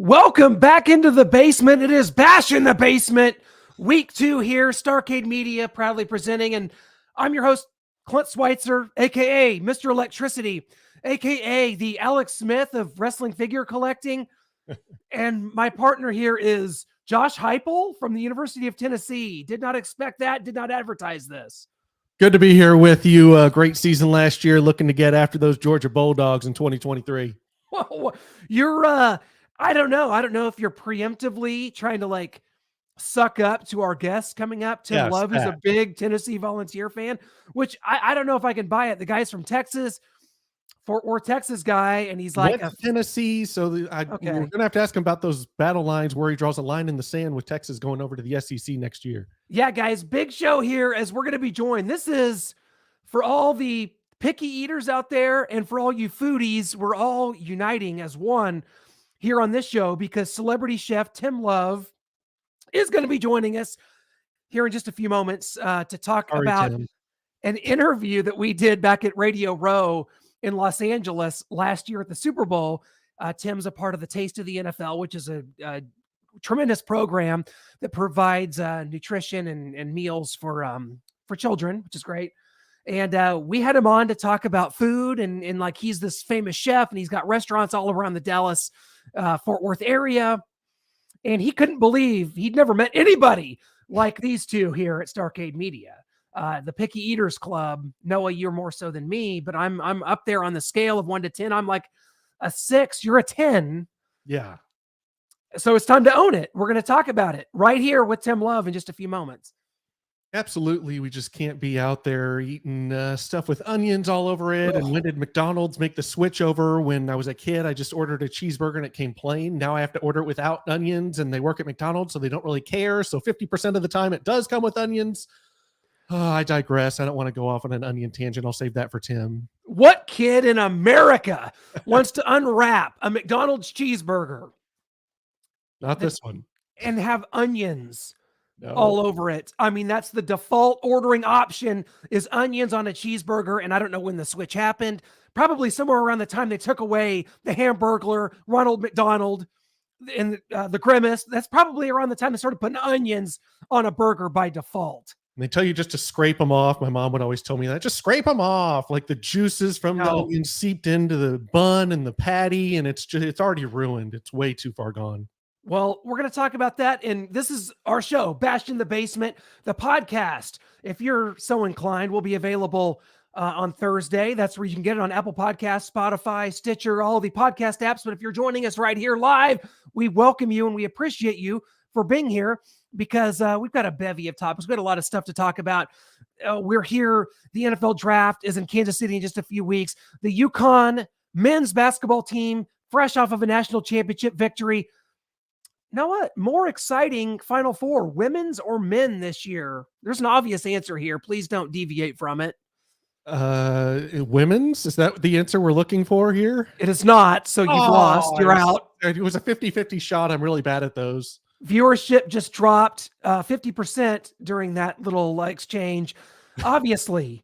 Welcome back into the basement. It is Bash in the Basement, week 2 here. Starcade Media proudly presenting, and I'm your host, Clint Schweitzer, aka Mr. Electricity, aka the Alex Smith of wrestling figure collecting. And my partner here is Josh Heupel from the University of Tennessee. Did not expect that, did not advertise this. Good to be here with you. Great season last year. Looking to get after those Georgia Bulldogs in 2023. Well, you're, I don't know. I don't know if you're preemptively trying to suck up to our guests coming up. Tim Love is a big Tennessee Volunteer fan, which I don't know if I can buy it. The guy's from Texas, Fort Worth, Texas guy, and he's like Tennessee. So we're going to have to ask him about those battle lines where he draws a line in the sand with Texas going over to the SEC next year. Yeah, guys, big show here as we're going to be joined. This is for all the picky eaters out there and for all you foodies. We're all uniting as one here on this show because celebrity chef Tim Love is going to be joining us here in just a few moments to talk about an interview that we did back at Radio Row in Los Angeles last year at the Super Bowl. Tim's a part of the Taste of the NFL, which is a tremendous program that provides nutrition and meals for children, which is great. And we had him on to talk about food and like he's this famous chef and he's got restaurants all around the Dallas, Fort Worth area. And he couldn't believe he'd never met anybody like these two here at Starcade Media. The Picky Eaters Club. Noah, you're more so than me, but I'm up there on the scale of 1 to 10. I'm like a 6. You're a 10. Yeah. So it's time to own it. We're going to talk about it right here with Tim Love in just a few moments. Absolutely. We just can't be out there eating stuff with onions all over it. And when did McDonald's make the switch over? When I was a kid, I just ordered a cheeseburger and it came plain. Now I have to order it without onions, and they work at McDonald's, so they don't really care. So 50% of the time it does come with onions. I digress. I don't want to go off on an onion tangent. I'll save that for Tim. What kid in America wants to unwrap a McDonald's cheeseburger? Not this one. And have onions all over it. I mean, that's the default ordering option is onions on a cheeseburger. And I don't know when the switch happened. Probably somewhere around the time they took away the Hamburglar, Ronald McDonald, and the Grimace. That's probably around the time they started putting onions on a burger by default. And they tell you just to scrape them off. My mom would always tell me that. Just scrape them off. Like the juices from the onion seeped into the bun and the patty, and it's already ruined. It's way too far gone. Well, we're going to talk about that, and this is our show, Bashed in the Basement, the podcast. If you're so inclined, will be available on Thursday. That's where you can get it on Apple Podcasts, Spotify, Stitcher, all the podcast apps. But if you're joining us right here live, we welcome you and we appreciate you for being here because we've got a bevy of topics. We've got a lot of stuff to talk about. We're here. The NFL draft is in Kansas City in just a few weeks. The UConn men's basketball team, fresh off of a national championship victory. Know what? More exciting Final Four, women's or men this year? There's an obvious answer here. Please don't deviate from it. Women's? Is that the answer we're looking for here? It is not. So you've lost. You're out. It was a 50-50 shot. I'm really bad at those. Viewership just dropped 50% during that little exchange. Obviously,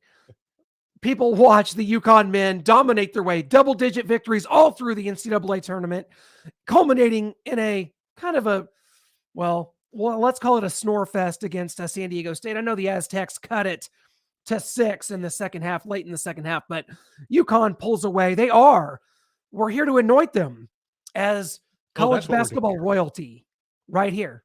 people watch the UConn men dominate their way, double-digit victories all through the NCAA tournament, culminating in a kind of well, let's call it a snore fest against San Diego State. I know the Aztecs cut it to 6 in the second half, late in the second half, but UConn pulls away. We're here to anoint them as college basketball royalty right here.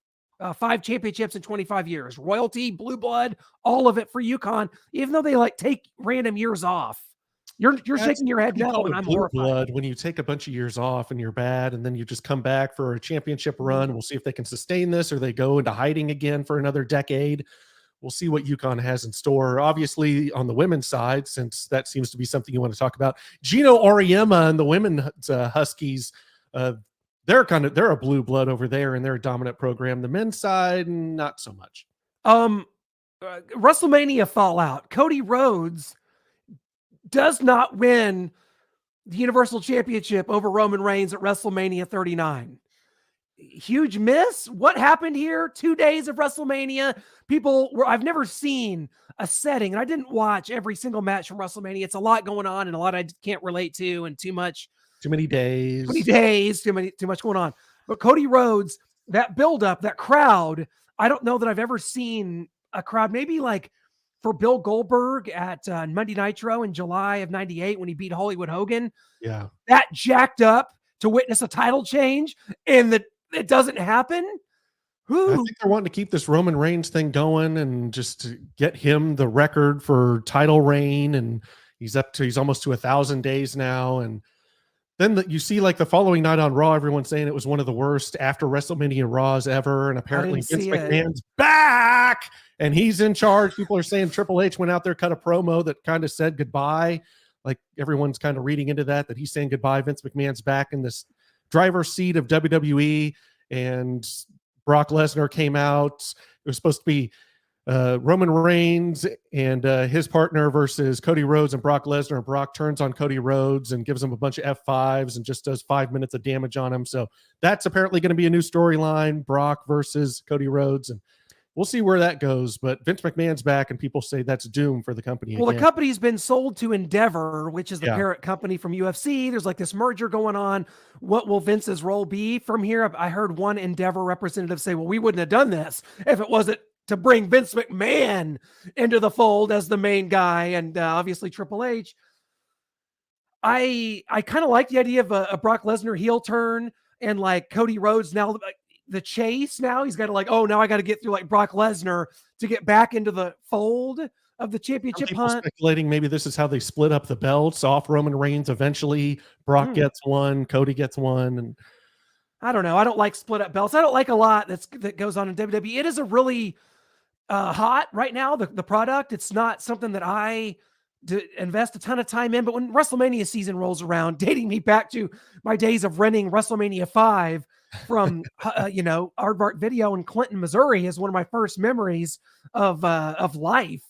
5 championships in 25 years, royalty, blue blood, all of it for UConn, even though they take random years off. You're shaking your head no, and I'm horrified. Blood when you take a bunch of years off and you're bad, and then you just come back for a championship run. We'll see if they can sustain this or they go into hiding again for another decade. We'll see what UConn has in store. Obviously, on the women's side, since that seems to be something you want to talk about, Gino Auriemma and the women's Huskies, they're a blue blood over there, and they're a dominant program. The men's side, not so much. WrestleMania fallout. Cody Rhodes does not win the Universal Championship over Roman Reigns at WrestleMania 39. Huge miss. What happened here? 2 days of WrestleMania. I've never seen a setting, and I didn't watch every single match from WrestleMania. It's a lot going on and a lot I can't relate to and too many days, too much going on. But Cody Rhodes, that buildup, that crowd, I don't know that I've ever seen a crowd, maybe like for Bill Goldberg at Monday Nitro in July of 98 when he beat Hollywood Hogan, Yeah. that jacked up to witness a title change and that it doesn't happen. I think they're wanting to keep this Roman Reigns thing going and just to get him the record for title reign. And he's almost to 1,000 days now. And then you see like the following night on Raw, everyone's saying it was one of the worst after WrestleMania Raws ever. And apparently Vince McMahon's back and he's in charge. People are saying Triple H went out there, cut a promo that kind of said goodbye. Like everyone's kind of reading into that he's saying goodbye. Vince McMahon's back in this driver's seat of WWE, and Brock Lesnar came out. It was supposed to be Roman Reigns and his partner versus Cody Rhodes and Brock Lesnar. And Brock turns on Cody Rhodes and gives him a bunch of F5s and just does 5 minutes of damage on him. So that's apparently going to be a new storyline, Brock versus Cody Rhodes. And we'll see where that goes. But Vince McMahon's back, and people say that's doom for the company. Well, again, the company's been sold to Endeavor, which is the parent company from UFC. There's like this merger going on. What will Vince's role be from here? I heard one Endeavor representative say, well, we wouldn't have done this if it wasn't to bring Vince McMahon into the fold as the main guy, and obviously Triple H. I kind of like the idea of a Brock Lesnar heel turn, and like Cody Rhodes now, the chase now, he's got to like, oh, now I got to get through like Brock Lesnar to get back into the fold of the championship hunt. Speculating maybe this is how they split up the belts off Roman Reigns eventually. Brock gets one, Cody gets one, and I don't know. I don't like split up belts. I don't like a lot that goes on in WWE. It is a really hot right now, the product. It's not something that I invest a ton of time in, but when WrestleMania season rolls around, dating me back to my days of renting WrestleMania 5 from Aardvark Video in Clinton, Missouri, is one of my first memories of life.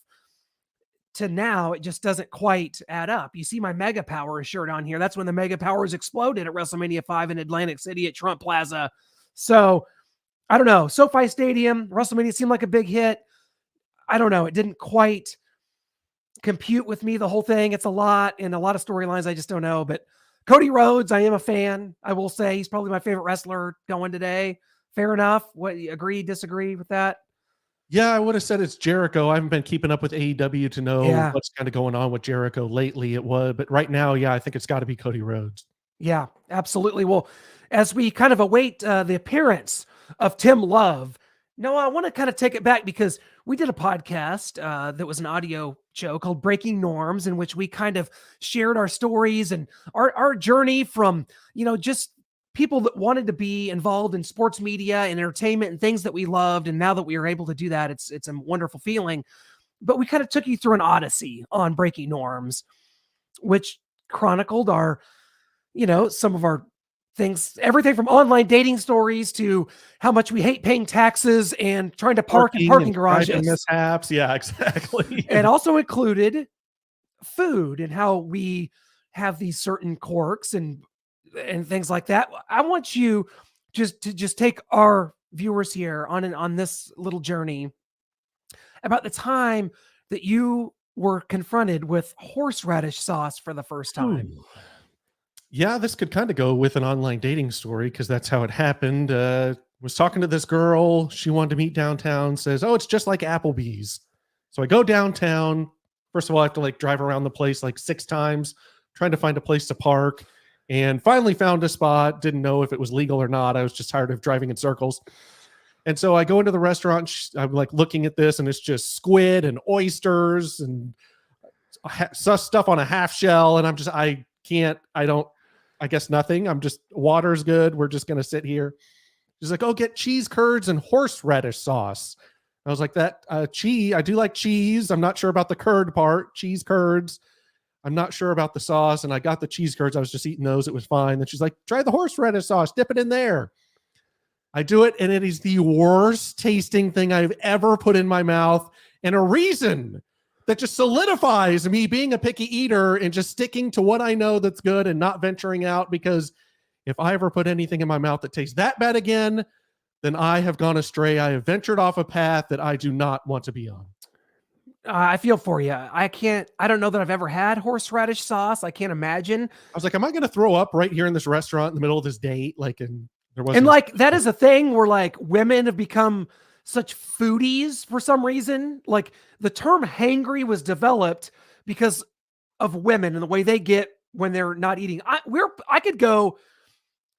To now, it just doesn't quite add up. You see my Mega Powers shirt on here. That's when the Mega Powers exploded at WrestleMania 5 in Atlantic City at Trump Plaza. So I don't know. SoFi Stadium, WrestleMania seemed like a big hit. I don't know. It didn't quite compute with me, the whole thing. It's a lot, and a lot of storylines I just don't know. But Cody Rhodes, I am a fan. I will say he's probably my favorite wrestler going today. Fair enough. What, agree, disagree with that? Yeah, I would have said it's Jericho. I haven't been keeping up with AEW to know what's kind of going on with Jericho lately. But right now, I think it's got to be Cody Rhodes. Yeah, absolutely. Well, as we kind of await the appearance of Tim Love, no, I want to kind of take it back because we did a podcast that was an audio show called Breaking Norms, in which we kind of shared our stories and our journey from, just people that wanted to be involved in sports media and entertainment and things that we loved. And now that we are able to do that, it's a wonderful feeling. But we kind of took you through an odyssey on Breaking Norms, which chronicled our, some of our things, everything from online dating stories to how much we hate paying taxes and trying to park in parking garages. Mishaps. Yeah, exactly. And also included food and how we have these certain quirks and things like that. I want you to take our viewers here on this little journey about the time that you were confronted with horseradish sauce for the first time. Ooh. Yeah, this could kind of go with an online dating story because that's how it happened. Was talking to this girl. She wanted to meet downtown, says, oh, it's just like Applebee's. So I go downtown. First of all, I have to drive around the place 6 times, trying to find a place to park, and finally found a spot. Didn't know if it was legal or not. I was just tired of driving in circles. And so I go into the restaurant. I'm looking at this, and it's just squid and oysters and stuff on a half shell. And I guess nothing. I'm just, water's good. We're just going to sit here. She's like, oh, get cheese curds and horseradish sauce. I was like, cheese. I do like cheese. I'm not sure about the curd part. Cheese curds. I'm not sure about the sauce. And I got the cheese curds. I was just eating those. It was fine. Then she's like, try the horseradish sauce. Dip it in there. I do it. And it is the worst tasting thing I've ever put in my mouth. And a reason that just solidifies me being a picky eater and just sticking to what I know that's good and not venturing out, because if I ever put anything in my mouth that tastes that bad again, then I have gone astray. I have ventured off a path that I do not want to be on. I feel for you. I don't know that I've ever had horseradish sauce. I can't imagine. I was like, am I going to throw up right here in this restaurant in the middle of this date? And There And wasn't like that is a thing where like women have become such foodies for some reason. Like the term hangry was developed because of women and the way they get when they're not eating. I could go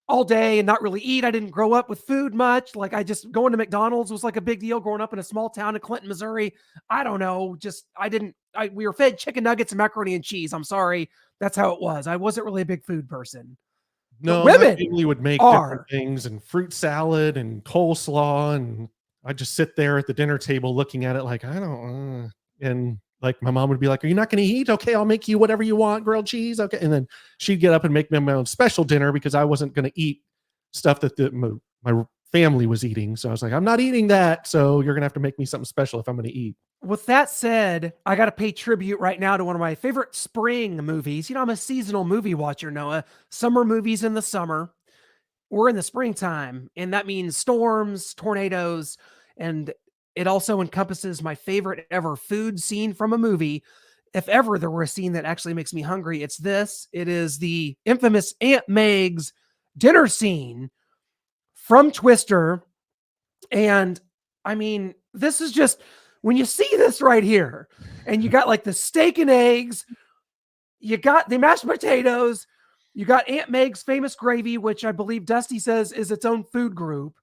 all day and not really eat. I didn't grow up with food much. Like I just going to McDonald's was like a big deal growing up in a small town in Clinton, Missouri. I don't know. Just I didn't we were fed chicken nuggets and macaroni and cheese. I'm sorry. That's how it was. I wasn't really a big food person. But No, my women family would make different are. things and fruit salad and coleslaw, and I'd just sit there at the dinner table looking at it like, I don't, and like my mom would be like, "Are you not going to eat? Okay, I'll make you whatever you want, grilled cheese." Okay, and then she'd get up and make me my own special dinner because I wasn't going to eat stuff that my family was eating. So I was like, "I'm not eating that. So you're going to have to make me something special if I'm going to eat." With that said, I got to pay tribute right now to one of my favorite spring movies. You know, I'm a seasonal movie watcher, Noah. Summer movies in the summer. We're in the springtime, and that means storms, tornadoes, and it also encompasses my favorite ever food scene from a movie. If ever there were a scene that actually makes me hungry, it's this. It is the infamous Aunt Meg's dinner scene from Twister. And I mean, this is just when you see this right here, and you got like the steak and eggs, you got the mashed potatoes, you got Aunt Meg's famous gravy, which I believe Dusty says is its own food group.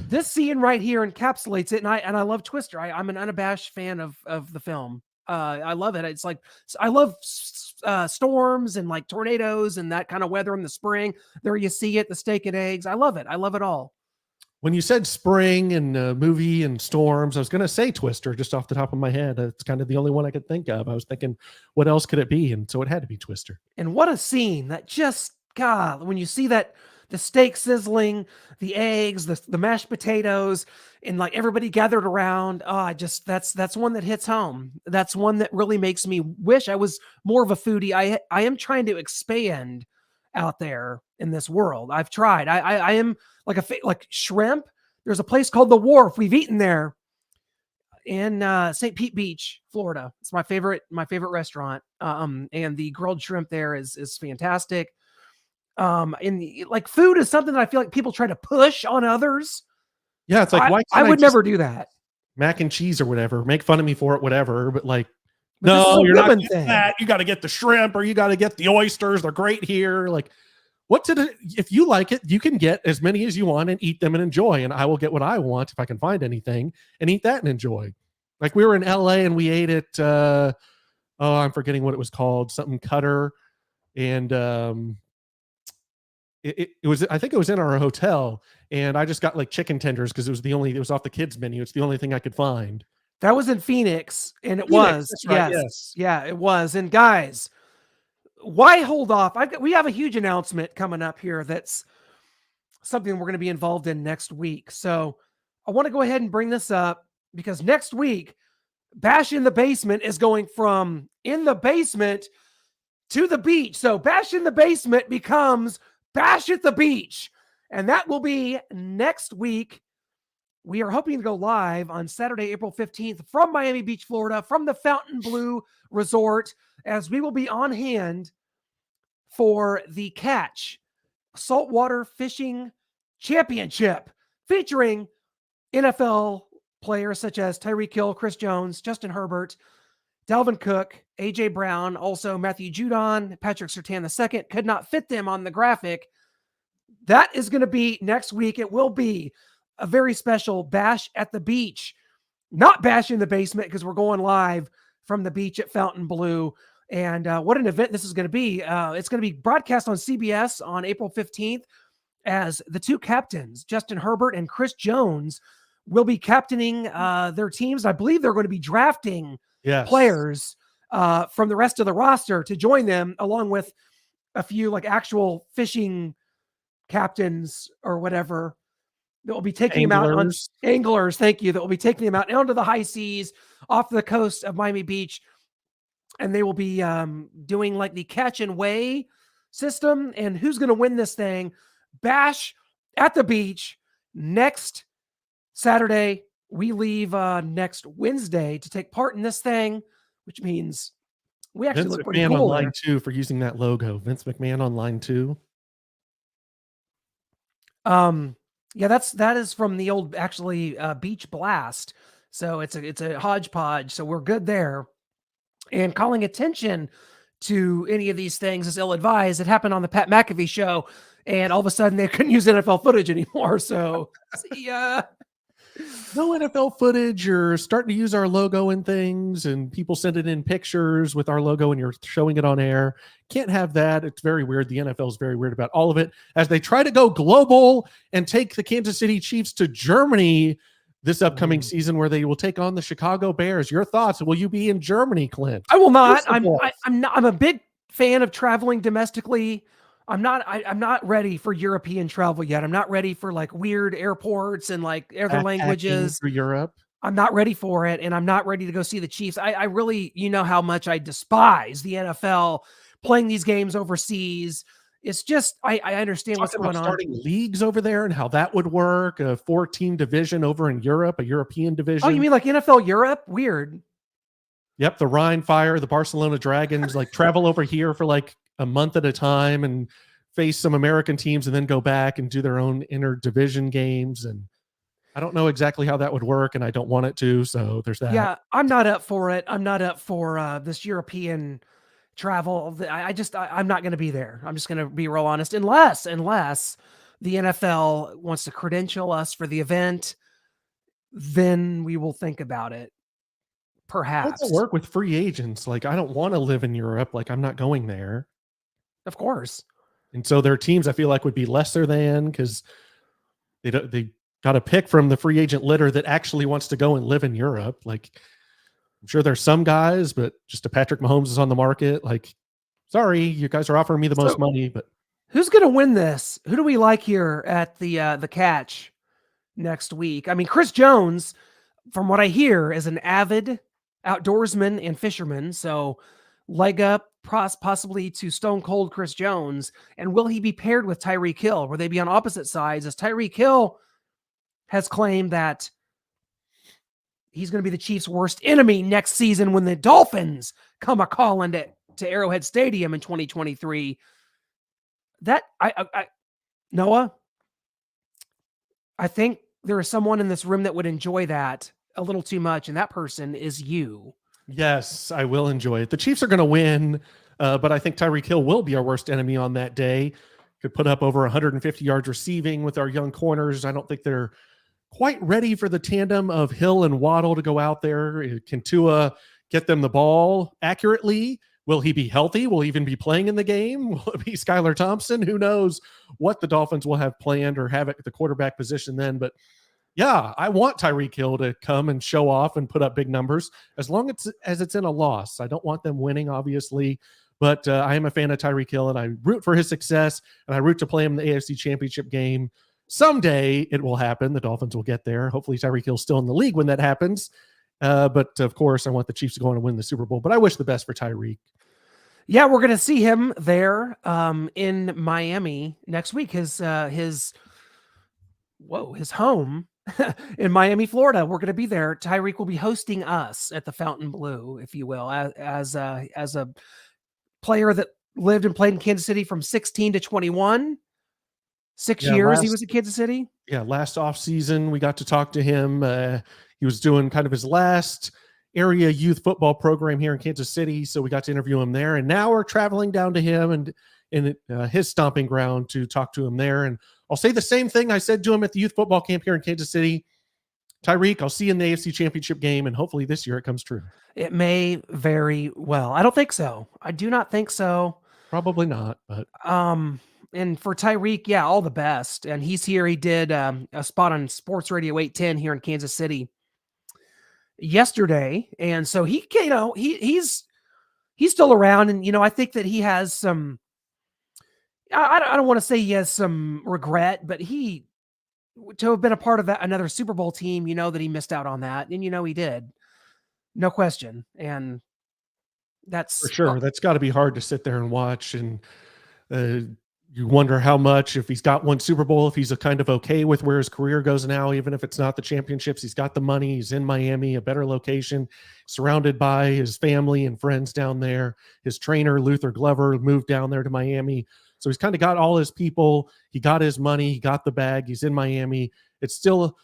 This scene right here encapsulates it, and I love Twister. I'm an unabashed fan of the film. I love it. It's like I love storms and like tornadoes and that kind of weather in the spring. There you see it, the steak and eggs. I love it. I love it all. When you said spring and movie and storms, I was going to say Twister just off the top of my head. It's kind of the only one I could think of. I was thinking, what else could it be? And so it had to be Twister. And what a scene that just, God, when you see that the steak sizzling, the eggs, the mashed potatoes, and like everybody gathered around. Oh, that's one that hits home. That's one that really makes me wish I was more of a foodie. I am trying to expand out there in this world. I've tried. I am like like shrimp. There's a place called The Wharf. We've eaten there in St. Pete Beach, Florida. It's my favorite restaurant. And the grilled shrimp there is fantastic. And like food is something that I feel like people try to push on others. Yeah, it's like, why I can't would just never do that. mac and cheese or whatever, make fun of me for it, whatever. But like, But this is no, a you're not women getting thing. that. You got to get the shrimp or you got to get the oysters. They're great here. Like, if you like it, you can get as many as you want and eat them and enjoy. And I will get what I want if I can find anything and eat that and enjoy. Like we were in LA and we ate at, I'm forgetting what it was called, something Cutter. And it was, I think it was in our hotel. And I just got like chicken tenders because it was off the kids menu. It's the only thing I could find. That was in Phoenix, and it Phoenix, was. that's right, yes. Yeah, it was. And guys, why hold off? We have a huge announcement coming up here that's something we're going to be involved in next week. So I want to go ahead and bring this up because next week, Bash in the Basement is going from in the basement to the beach. So Bash in the Basement becomes Bash at the Beach. And that will be next week. We are hoping to go live on Saturday, April 15th from Miami Beach, Florida, from the Fontainebleau Resort, as we will be on hand for the Catch Saltwater Fishing Championship, featuring NFL players such as Tyreek Hill, Chris Jones, Justin Herbert, Dalvin Cook, A.J. Brown, also Matthew Judon, Patrick Surtain II. Could not fit them on the graphic. That is going to be next week. It will be a very special Bash at the Beach, not Bash in the Basement, because we're going live from the beach at Fontainebleau. And what an event this is going to be. It's going to be broadcast on CBS on April 15th as the two captains, Justin Herbert and Chris Jones, will be captaining their teams. I believe they're going to be drafting players from the rest of the roster to join them, along with a few like actual fishing captains or whatever that will be taking them out on anglers. Thank you. That will be taking them out onto the high seas off the coast of Miami Beach. And they will be doing like the catch and weigh system. And who's going to win this thing? Bash at the Beach next Saturday. We leave next Wednesday to take part in this thing, which means we actually Vince look pretty McMahon cool online there. too for using that logo. Vince McMahon online too. Um, yeah, that is from the old actually Beach Blast. So it's a hodgepodge. So we're good there. And calling attention to any of these things is ill advised. It happened on the Pat McAfee show, and all of a sudden they couldn't use NFL footage anymore. So see ya. No NFL footage. You're starting to use our logo and things, and people sending in pictures with our logo, and you're showing it on air. Can't have that. It's very weird. The NFL is very weird about all of it as they try to go global and take the Kansas City Chiefs to Germany this upcoming season, where they will take on the Chicago Bears. Your thoughts? Will you be in Germany, Clint? I will not. I'm not. I'm a big fan of traveling domestically. I'm not ready for European travel yet. I'm not ready for like weird airports and like other Backpacking languages. through Europe. I'm not ready for it, and I'm not ready to go see the Chiefs. I really, you know how much I despise the NFL playing these games overseas. It's just I understand what's Talking going about on. starting leagues over there and how that would work. A 4-team division over in Europe, a European division. Oh, you mean like NFL Europe? Weird. Yep, the Rhine Fire, the Barcelona Dragons, like travel over here for like a month at a time and face some American teams and then go back and do their own interdivision games. And I don't know exactly how that would work, and I don't want it to. So there's that. Yeah, I'm not up for it. I'm not up for this European travel. I'm not going to be there. I'm just going to be real honest. Unless the NFL wants to credential us for the event, then we will think about it. How would Perhaps. that work with free agents? Like, I don't want to live in Europe. Like, I'm not going there. Of course. And so their teams, I feel like, would be lesser than, because they got to pick from the free agent litter that actually wants to go and live in Europe. Like, I'm sure there's some guys, but just a Patrick Mahomes is on the market. Like, sorry, you guys are offering me the most money, but who's going to win this? Who do we like here at the catch next week? I mean, Chris Jones, from what I hear, is an avid outdoorsman and fisherman. So leg up possibly to Stone Cold Chris Jones. And will he be paired with Tyreek Hill? Will they be on opposite sides? As Tyreek Hill has claimed that he's going to be the Chiefs' worst enemy next season when the Dolphins come a calling to Arrowhead Stadium in 2023. That Noah, I think there is someone in this room that would enjoy that a little too much, and that person is you. yes, I will enjoy it. The Chiefs are going to win, but I think Tyreek Hill will be our worst enemy on that day. Could put up over 150 yards receiving with our young corners. I don't think they're quite ready for the tandem of Hill and Waddle to go out there. Can Tua get them the ball accurately? Will he be healthy? Will he even be playing in the game? Will it be Skylar Thompson? Who knows what the Dolphins will have planned or have at the quarterback position then. But yeah, I want Tyreek Hill to come and show off and put up big numbers as long as it's in a loss. I don't want them winning, obviously, but I am a fan of Tyreek Hill, and I root for his success, and I root to play him in the AFC Championship game. Someday it will happen. The Dolphins will get there. Hopefully Tyreek Hill's still in the league when that happens. But of course, I want the Chiefs to go on and win the Super Bowl, but I wish the best for Tyreek. Yeah, we're going to see him there in Miami next week. His home in Miami, Florida. We're going to be there. Tyreek will be hosting us at the Fountain Blue, if you will, as a player that lived and played in Kansas City from 16 to 21. 6 years he was in Kansas City. Yeah, last offseason we got to talk to him. He was doing kind of his last area youth football program here in Kansas City, so we got to interview him there. And now we're traveling down to him and in his stomping ground to talk to him there. And I'll say the same thing I said to him at the youth football camp here in Kansas City. Tyreek, I'll see you in the AFC Championship game, and hopefully this year it comes true. It may very well. I don't think so. I do not think so. Probably not, but and for Tyreek, yeah, all the best. And he's here. He did a spot on Sports Radio 810 here in Kansas City yesterday, and so he, he's still around, and I think that he has some. I don't want to say he has some regret, but to have been a part of another Super Bowl team, that he missed out on that, and he did, no question, and that's for sure. That's got to be hard to sit there and watch, and you wonder how much, if he's got one Super Bowl, if he's kind of okay with where his career goes now, even if it's not the championships. He's got the money. He's in Miami, a better location, surrounded by his family and friends down there. His trainer, Luther Glover, moved down there to Miami. So he's kind of got all his people. He got his money. He got the bag. He's in Miami. It's still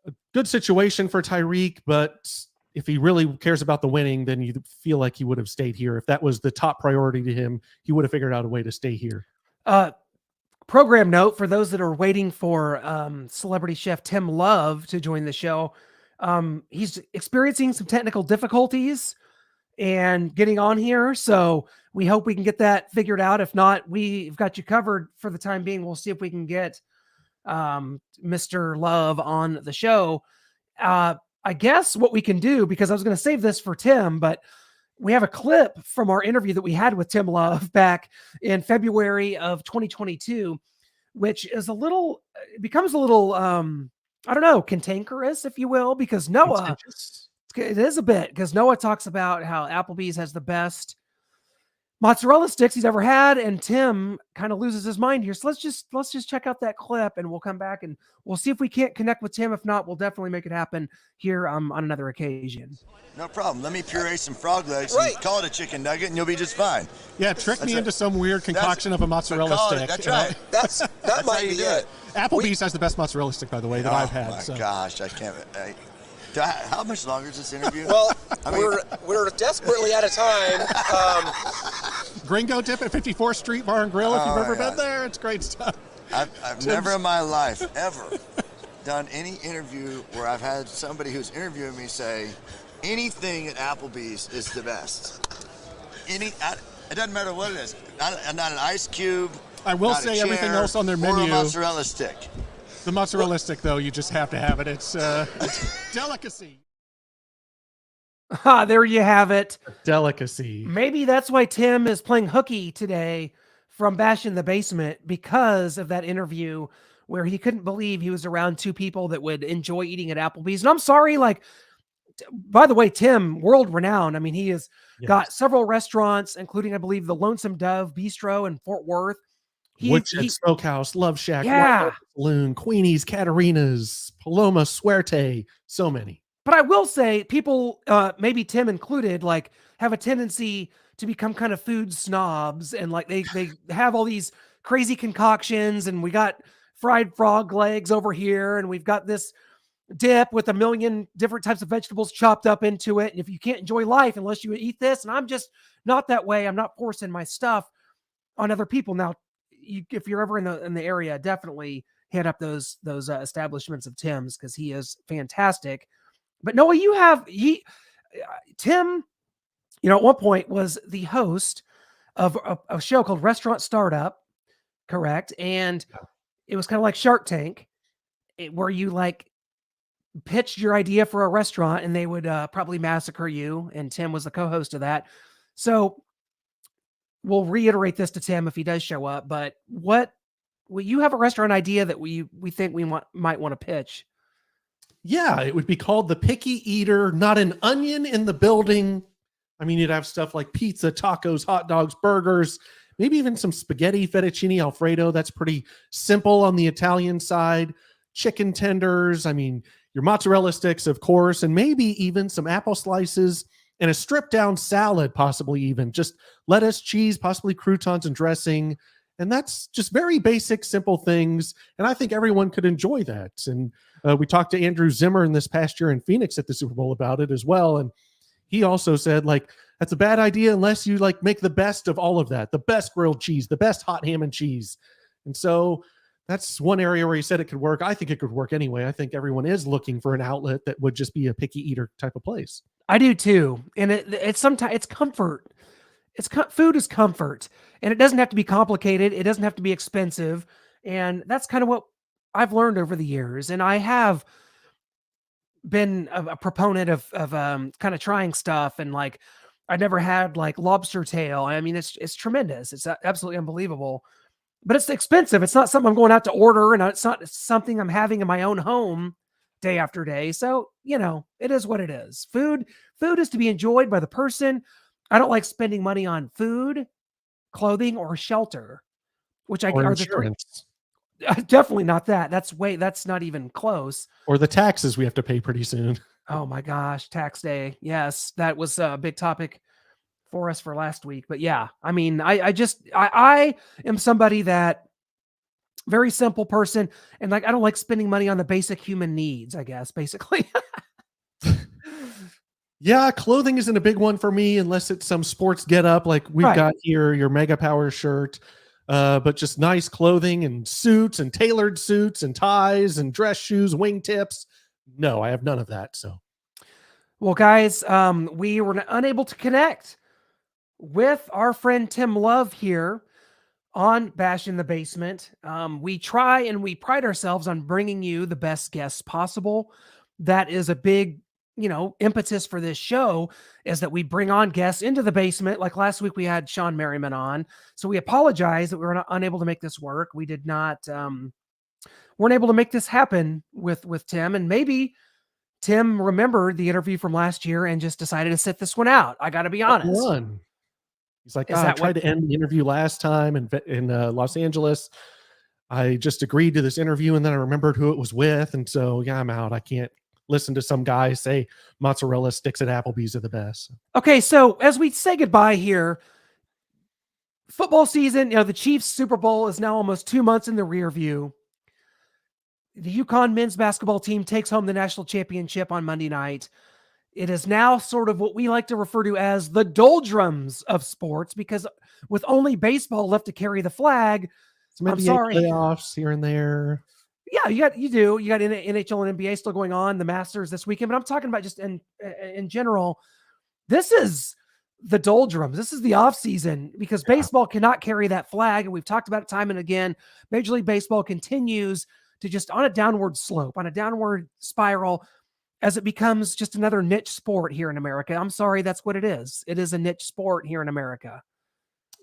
a good situation for Tyreek, but if he really cares about the winning, then you feel like he would have stayed here. If that was the top priority to him, he would have figured out a way to stay here. Program note for those that are waiting for celebrity chef Tim Love to join the show. He's experiencing some technical difficulties and getting on here. So we hope we can get that figured out. If not, we've got you covered for the time being. We'll see if we can get Mr. Love on the show. I guess what we can do, because I was going to save this for Tim, but we have a clip from our interview that we had with Tim Love back in February of 2022, which is it becomes a little, I don't know, cantankerous, if you will, because Noah, it is a bit, because Noah talks about how Applebee's has the best mozzarella sticks he's ever had, and Tim kind of loses his mind here. So let's just check out that clip, and we'll come back and we'll see if we can't connect with Tim. If not, we'll definitely make it happen here on another occasion. No problem. Let me puree some frog legs and call it a chicken nugget, and you'll be just fine. Yeah, trick me into some weird concoction of a mozzarella stick. That's right. That might be it. Applebee's has the best mozzarella stick, by the way, that I've had. Oh my gosh, I can't. How much longer is this interview? Well, we're desperately out of time. Gringo Dip at 54th Street Bar and Grill. If you've ever been there, it's great stuff. I've never in my life ever done any interview where I've had somebody who's interviewing me say anything at Applebee's is the best. It doesn't matter what it is. Not an ice cube. I will say everything else on their menu. Or a mozzarella stick. The mozzarella stick, though, you just have to have it. It's delicacy. There you have it. Delicacy. Maybe that's why Tim is playing hooky today from Bash in the Basement, because of that interview where he couldn't believe he was around two people that would enjoy eating at Applebee's. And I'm sorry, by the way, Tim, world renowned. I mean, he has got several restaurants, including, I believe, the Lonesome Dove Bistro in Fort Worth. Woodshed Smokehouse, Love Shack, yeah, Saloon, Queenie's, Katarina's, Paloma, Suerte, so many. But I will say, people, maybe Tim included, have a tendency to become kind of food snobs, and they have all these crazy concoctions, and we got fried frog legs over here, and we've got this dip with a million different types of vegetables chopped up into it. And if you can't enjoy life unless you eat this, and I'm just not that way. I'm not forcing my stuff on other people. Now, if you're ever in the area, definitely hit up those establishments of Tim's, because he is fantastic. But Noah, Tim, at one point was the host of a show called Restaurant Startup, correct? And it was kind of like Shark Tank, where you pitched your idea for a restaurant and they would probably massacre you. And Tim was the co-host of that. So we'll reiterate this to Tim if he does show up, but you have a restaurant idea that we think we might want to pitch? Yeah, it would be called The Picky Eater, not an onion in the building. I mean, you'd have stuff like pizza, tacos, hot dogs, burgers, maybe even some spaghetti, fettuccine Alfredo. That's pretty simple on the Italian side. Chicken tenders. I mean, your mozzarella sticks, of course, and maybe even some apple slices and a stripped down salad, possibly even just lettuce, cheese, possibly croutons and dressing. And that's just very basic, simple things. And I think everyone could enjoy that. And we talked to Andrew Zimmern this past year in Phoenix at the Super Bowl about it as well. And he also said, that's a bad idea unless you make the best of all of that, the best grilled cheese, the best hot ham and cheese. And so that's one area where he said it could work. I think it could work anyway. I think everyone is looking for an outlet that would just be a picky eater type of place. I do too. And it's sometimes it's comfort. Food is comfort, and it doesn't have to be complicated. It doesn't have to be expensive. And that's kind of what I've learned over the years. And I have been a proponent of kind of trying stuff. And I never had lobster tail. I mean, it's tremendous. It's absolutely unbelievable, but it's expensive. It's not something I'm going out to order, and it's not something I'm having in my own home day after day. So, it is what it is. Food is to be enjoyed by the person. I don't like spending money on food, clothing, or shelter, which are insurance. Definitely not that. That's not even close. Or the taxes we have to pay pretty soon. Oh my gosh, tax day. Yes, that was a big topic for us for last week. But yeah, I mean, I am somebody that very simple person. And like, I don't like spending money on the basic human needs, I guess, basically. Yeah, clothing isn't a big one for me unless it's some sports get up like we've Right. got here, your Mega Power shirt. But just nice clothing and suits and tailored suits and ties and dress shoes, wingtips. No, I have none of that. So Well, guys, we were unable to connect with our friend Tim Love here on Bash in the Basement. We try and we pride ourselves on bringing you the best guests possible. That is a big, impetus for this show, is that we bring on guests into the basement. Like last week, we had Sean Merriman on. So we apologize that we were unable to make this work. We did not, weren't able to make this happen with Tim, and maybe Tim remembered the interview from last year and just decided to sit this one out. I got to be honest. one. He's like, Is I that tried to end the interview last time in Los Angeles. I just agreed to this interview and then I remembered who it was with. And so, yeah, I'm out. I can't listen to some guy say mozzarella sticks at Applebee's are the best. Okay, so as we say goodbye here, football season, the Chiefs Super Bowl is now almost 2 months in the rear view. The UConn men's basketball team takes home the national championship on Monday night. It is now sort of what we like to refer to as the doldrums of sports, because with only baseball left to carry the flag, So maybe playoffs here and there. Yeah, you got NHL and NBA still going on, the Masters this weekend, but I'm talking about just in general. This is the doldrums. This is the off season because baseball cannot carry that flag, and we've talked about it time and again. Major League Baseball continues to just on a downward slope, on a downward spiral, as it becomes just another niche sport here in America. I'm sorry, that's what it is. It is a niche sport here in America.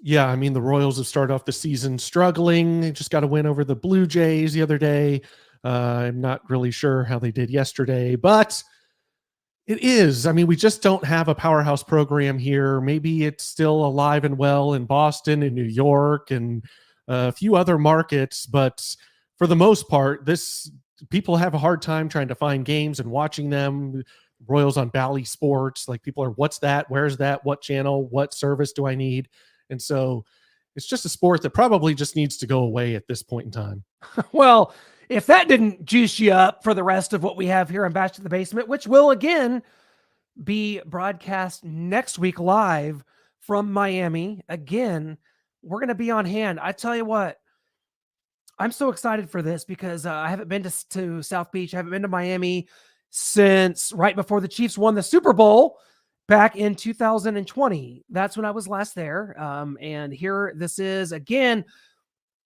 Yeah, I mean, the Royals have started off the season struggling. They just got to win over the Blue Jays the other day. I'm not really sure how they did yesterday, but it is. I mean, we just don't have a powerhouse program here. Maybe it's still alive and well in Boston and New York and a few other markets, but for the most part, people have a hard time trying to find games and watching them. Royals on Bally Sports, like people are, what's that? Where's that? What channel? What service do I need? And so it's just a sport that probably just needs to go away at this point in time. Well, if that didn't juice you up for the rest of what we have here on Bash in the Basement, which will again be broadcast next week live from Miami. Again, we're going to be on hand. I tell you what, I'm so excited for this because I haven't been to South Beach. I haven't been to Miami since right before the Chiefs won the Super Bowl back in 2020. That's when I was last there. And here this is again,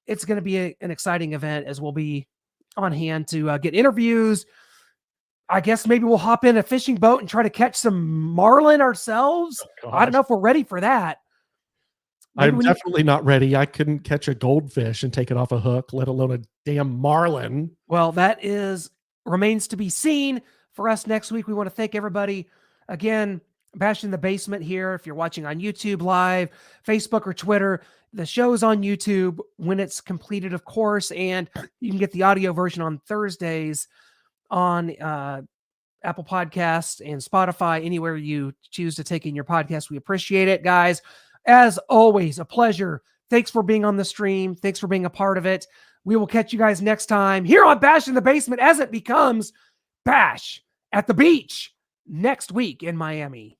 it's going to be an exciting event as we'll be on hand to get interviews. I guess maybe we'll hop in a fishing boat and try to catch some marlin ourselves. I don't know if we're ready for that. I'm definitely not ready. I couldn't catch a goldfish and take it off a hook, let alone a damn marlin. Well, that remains to be seen for us next week. We want to thank everybody again. Bash in the Basement here. If you're watching on YouTube live, Facebook or Twitter, the show's on YouTube when it's completed, of course, and you can get the audio version on Thursdays on Apple Podcasts and Spotify, anywhere you choose to take in your podcast. We appreciate it, guys. As always, a pleasure. Thanks for being on the stream. Thanks for being a part of it. We will catch you guys next time here on Bash in the Basement as it becomes Bash at the Beach next week in Miami.